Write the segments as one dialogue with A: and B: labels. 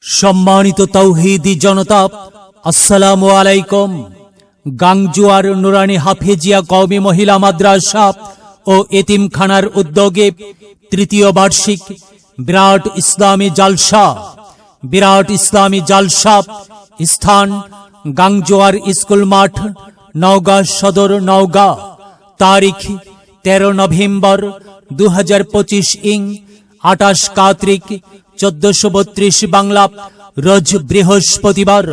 A: সম্মানিত তাওহীদি জনতা, আসসালামু আলাইকুম। গাংজুয়ার নুরানি হাফেজিয়া কওমি মহিলা মাদ্রাসা ও এতিমখানার উদ্যোগে তৃতীয় বার্ষিক বিরাট ইসলামী জালসা স্থান গাংজুয়ার স্কুল মাঠ, নওগাঁ সদর, নওগাঁ। তারিখ 13 নভেম্বর 2025 ইং 28 কার্তিক 1432 বাংলা, রোজ বৃহস্পতিবার।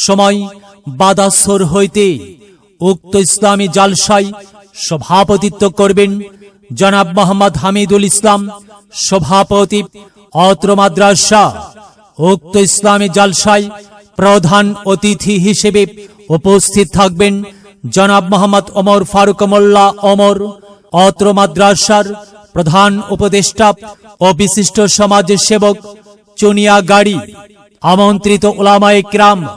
A: সময় বাদাসর হইতে। উক্ত ইসলামী জালসায় সভাপতিত্ব করবেন জনাব মোহাম্মদ হামিদুল ইসলাম, সভাপতি, অত্র মাদ্রাসা। উক্ত ইসলামী জালসায় প্রধান অতিথি হিসেবে উপস্থিত থাকবেন জনাব মোহাম্মদ ওমর ফারুক মোল্লা ওমর, অত্র মাদ্রাসার প্রধান উপদেষ্টা ও বিশিষ্ট সমাজ সেবক চুনিয়া গাড়ি। আমন্ত্রিত উলামায়ে কিরাম।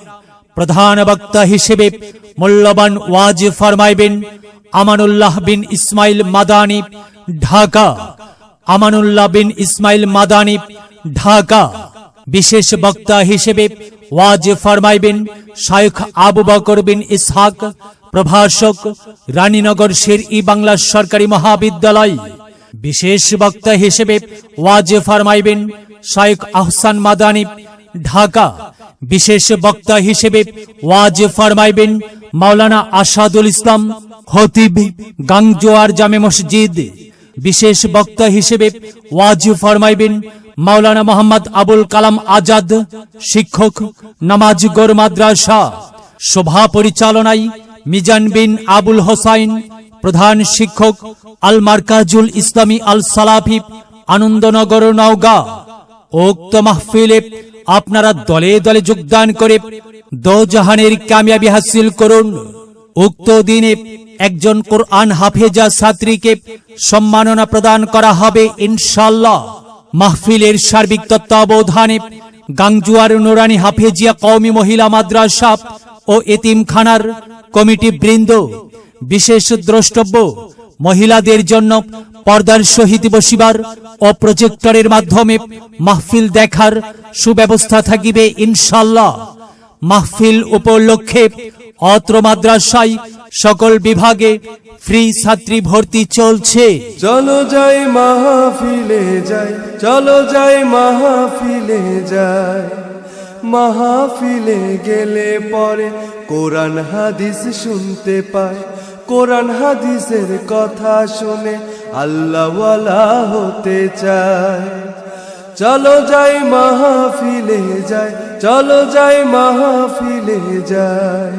A: প্রধান বক্তা হিসেবে মূল্যবান ওয়াজ ফরমাইবেন আমানুল্লাহ বিন ইসমাইল মাদানী, ঢাকা। আমানুল্লাহ বিন ইসমাইল মাদানী, ঢাকা। বিশেষ বক্তা হিসেবে ওয়াজ ফরমাইবেন শায়খ আবু বকর বিন ইসহাক, প্রভাষক, রানীনগর শের-ই বাংলা সরকারি মহাবিদ্যালয়। বিশেষ বক্তা হিসেবে ওয়াজ ফরমাইবেন শায়খ আহসান মাদানী, ঢাকা। বিশেষ বক্তা হিসেবে ওয়াজ ফরমাইবেন মাওলানা আসাদুল ইসলাম, খতিব, গাংজুয়ার জামে মসজিদ। বিশেষ বক্তা হিসেবে ওয়াজ ফরমাইবেন মাওলানা মোহাম্মদ আবুল কালাম আজাদ, শিক্ষক, নামাজগড় মাদ্রাসা। সভা পরিচালনায় মিজান বিন আবুল হোসাইন, প্রধান শিক্ষক, আল মার্কাজুল ইসলামী আল সালাফি, আনন্দনগর, নওগাঁ। উক্ত মাহফিলে আপনারা দলে দলে যোগদান করে দোজাহানের কামিয়াবি হাসিল করুন। উক্ত দিনে একজন কোরআন হাফেজা ছাত্রীকে সম্মাননা প্রদান করা হবে ইনশাআল্লাহ। মাহফিলের সার্বিক তত্ত্বাবধানে গাংজুয়ার নুরানি হাফেজিয়া কওমি মহিলা মাদ্রাসা ও এতিমখানার কমিটি বৃন্দ। বিশেষ দ্রষ্টব্য, মহিলাদের জন্য পর্দার সহিত বসিবার ও প্রজেক্টরের মাধ্যমে মাহফিল দেখার সুব্যবস্থা থাকিবে ইনশাআল্লাহ। মাহফিল উপলক্ষে অত্র মাদ্রাসায় সকল বিভাগে ফ্রি ছাত্রী ভর্তি চলছে।
B: চলো যাই মাহফিলে যাই, চলো যাই মাহফিলে যাই। মাহফিলে গেলে পরে কোরআন হাদিস শুনতে পায়, কোরআন হাদিসের কথা শুনে আল্লাহওয়ালা হতে চায়। চলো যাই মাহফিলে যাই, চলো যাই মাহফিলে যাই।